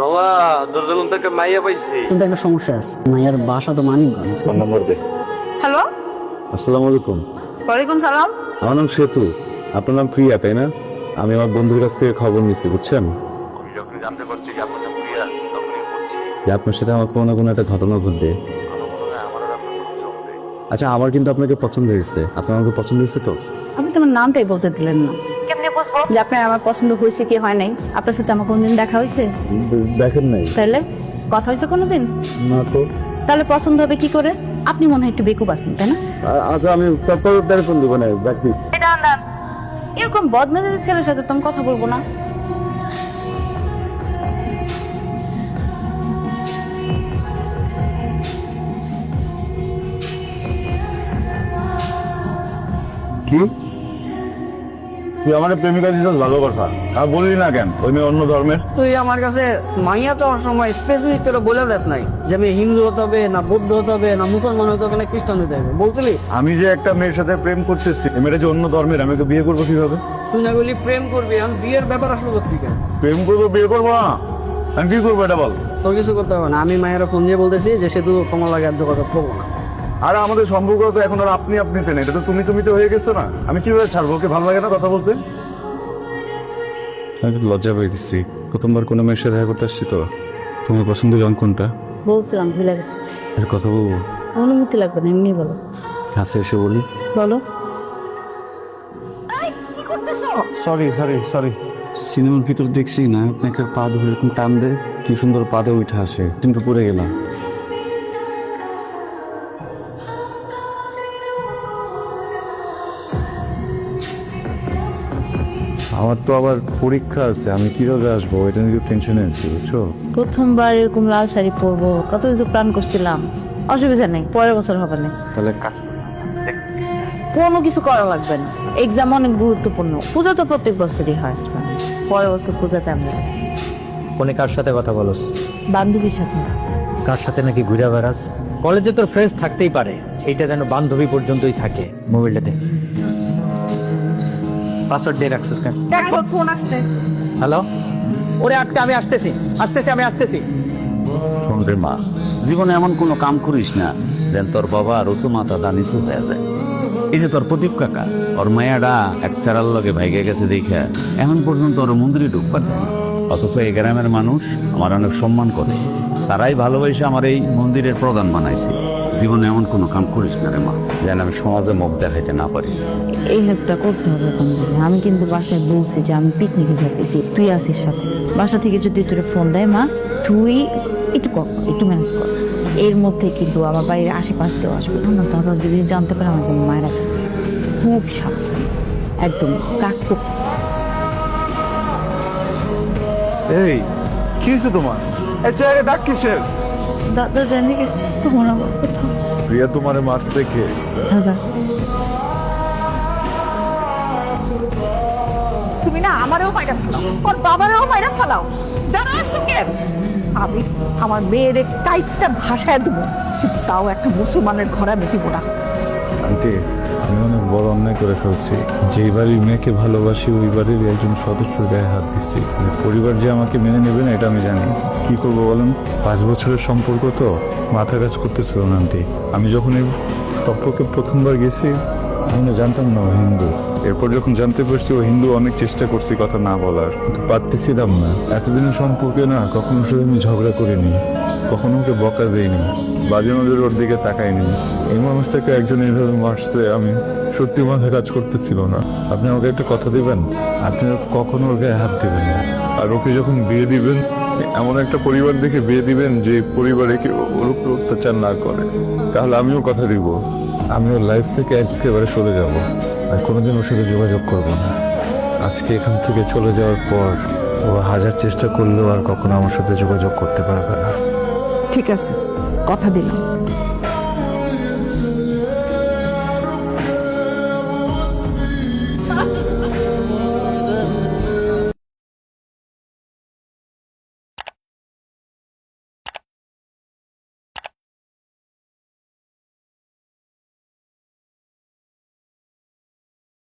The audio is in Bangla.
নওয়া দরজালন থেকে মাইয়া পাইছি। কিন্তু একটা সমস্যা আছে, মায়ের বাসা তো মানিকগঞ্জ। ফোন নম্বর দে। হ্যালো, আসসালামু আলাইকুম। ওয়ালাইকুম সালাম। আমার নাম সেতু, আপনার নাম প্রিয়া তাই না? আমি আমার বন্ধুর কাছ থেকে খবর নিচ্ছি, বুঝছেন? আমি যখন জানতে পারছি যে আপনার নাম প্রিয়া, তখনই বলছি যে আপনার সাথে আমার কোনো না কোনো একটা ঘটনা ঘটবে। আমার মনে হয় আমার আর আপনার খুব চলবে। আচ্ছা, আমার কিন্তু আপনাকে পছন্দ হয়েছে। আপনার আমাকে পছন্দ হয়েছে তো? আপনি তোমার নামটাই বলতে দিলেন না। কেমনে বুঝবো যে আপনার আমার পছন্দ হয়েছে কি হয় নাই? আপনার সাথে আমার কোনদিন দেখা হয়েছে? দেখেন নাই? তাহলে কথা হয়েছে কোনোদিন? না তো। তাহলে পছন্দ হবে কি করে? আপনি মনে হয় একটু বেকুব আছেন, তাই না? আচ্ছা, আমি তারপর টেলিফোন দেবো না, দেখবি। এরকম বদমেজাজের ছেলের সাথে তুমি কথা বলবো না। কি তুই আমার প্রেমিকা দিছিস? ভালো কথা, আর বললি না কেন ওই মেয়ে অন্য ধর্মের? তুই আমার কাছে মাইয়া তো সময় স্পেসিফিক করে বলে দেস নাই যে আমি হিন্দু হতে হবে না, বৌদ্ধ হতে হবে না, মুসলমান হতে হবে না, খ্রিস্টান হতে হবে। বলছিলি আমি যে একটা মেয়ের সাথে প্রেম করতেছি, এই মেয়েটা যে অন্য ধর্মের, আমি ওকে বিয়ে করবো কিভাবে? তুই না বলি প্রেম করবি, আমি বিয়ের ব্যাপার আসলো কোথেকে? প্রেম করবো, বিয়ে করবো না, আমি কি করবো এটা বল? তোর কিছু করতে হবে না, আমি মায়ের ফোন দিয়ে বলতেছি যে সে তো তোমার লাগে আর যোগাযোগ করবো না। আর আমাদের সম্পর্ক তো এখন আর আপনি আপনিতে নেই, এটা তো তুমি তুমিতে হয়ে গেছে না। আমি কিভাবে ছাড়বো? ওকে ভালো লাগে না কথা বলতে? আমি তো লজ্জা পেয়ে দিচ্ছি, প্রথমবার কোনো মেয়ের সাথে দেখা করতে আসছি তো। তোমার পছন্দের রং কোনটা? বলছিলাম ভুলে গেছি। এর কথা বলবো? অনুমতি লাগবে না, এমনি বলো। কাছে এসে বলি? বলো। Sorry sorry sorry. সিনেমার ভিতর দেখছি নায়ক নায়িকার পা ধরে এরকম টান দেয়, কি সুন্দর পাদে উঠে আসে, কিন্তু পড়ে গেলাম। আমার তো আবার পরীক্ষা আছে, আমি কিভাবে আসবো এটা নিয়ে টেনশনে আছি, বুঝছো? প্রথমবার এরকম লাল শাড়ি পরবো, কত কিছু প্ল্যান করছিলাম। অসুবিধা নেই, পরের বছর হবে না। তাহলে কোনো কিছু করা লাগবে না। এক্সাম অনেক গুরুত্বপূর্ণ। পূজা তো প্রত্যেক বছরই হয়, পরের বছর পূজাতে আমরা। ফোনে কার সাথে কথা বলস? বান্ধবীর সাথে। কার সাথে নাকি ঘুরে বেড়াস? কলেজে তোর ফ্রেন্ডস থাকতেই পারে, সেইটা যেন বান্ধবী পর্যন্তই থাকে। মোবাইলটাতে পাসওয়ার্ড দিয়ে রাখছিস কেন? দেখো ফোন আসছে। হ্যালো, ওরে আটকে, আমি আসতেছি আমি আসতেছি। শোন রে মা, জীবনে এমন কোনো কাম করিস না যেন তোর বাবা রসু মাথা দা নিচু হয়ে যায়। এই যে তোর প্রদীপ কাকা, ওর মায়াডা এক সেরার লগে ভাইগে গেছে দেখে এখন পর্যন্ত ওর মন্দিরে ঢুকবার দেয় না। অথচ এই গ্রামের মানুষ আমার অনেক সম্মান করে, তারাই ভালোবেসে আমার এই মন্দিরের প্রধান বানাইছে। জীবনে এমন কোনো কাম করিস না রে মা, যেন আমি সমাজে মুখ দেখাইতে না পারি। এই হেল্পটা করতে হবে বান্ধবী। আমি কিন্তু বাসায় বলছি যে আমি পিকনিকে যেতেছি, তুই আসিস সাথে। বাসা থেকে যদি তোর ফোন দেয়, মা তুই একটু কর, একটু ম্যানেজ কর। এর মধ্যে কিন্তু আমার বাড়ির আশেপাশতেও আসবে না, দাদা যদি জানতে পারে আমাকে মায়েরা থাকবে। খুব সাবধান, একদম কাকু। এই কি হয়েছে তোমার? এই চেয়ারে ডাক কিসের? দাদা জানি গেছে তোমার আমার কোথাও। প্রিয়া তোমারে মারছে কে? দাদা তুমি না আমারও মাইরা ফেলাও, ওর বাবারও মাইরা ফেলাও। দাঁড়াচ্ছ কেন? আমি আমার মেয়ের টাইটটা ভাষায় দেবো, কিন্তু তাও একটা মুসলমানের ঘরে আমি দিব না। আন্টি, আমি অনেক বড় অন্যায় করে ফেলছি। যেই বাড়ির মেয়েকে ভালোবাসি ওই বাড়ির একজন সদস্য গায়ে হাত দিচ্ছি। পরিবার যে আমাকে মেনে নেবে না এটা আমি জানি। কি করবো বলেন? 5 বছরের সম্পর্ক তো মাথা কাজ করতেছিল না আন্টি। আমি যখন এই সম্পর্কে প্রথমবার গেছি আমি জানতাম না ও হিন্দু। এরপর যখন জানতে পারছি ও হিন্দু, অনেক চেষ্টা করছি কথা না বলার, কিন্তু পারতেছিলাম না। এতদিনের সম্পর্কে না কখনো সাথে আমি ঝগড়া করিনি, কখনো ওকে বকা দিইনি, বাজে নজরে ওর দিকে তাকাইনি। এই মানুষটাকে একজন এইভাবে মারছে, আমি সত্যি মাথায় কাজ করতেছিল না। আপনি আমাকে একটা কথা দিবেন, আপনি কখনো ওর গায়ে হাত দিবেন না। আর ওকে যখন বিয়ে দিবেন, এমন একটা পরিবার দেখে বিয়ে দিবেন যে পরিবারে কেউ ওর উপর অত্যাচার না করে। তাহলে আমিও কথা দিব, আমি ওর লাইফ থেকে একেবারে সরে যাব, আর কোনোদিন ওর সাথে যোগাযোগ করবো না। আজকে এখান থেকে চলে যাওয়ার পর ও 1000 চেষ্টা করলেও আর কখনো আমার সাথে যোগাযোগ করতে পারবে না। ঠিক আছে, কথা দিলাম।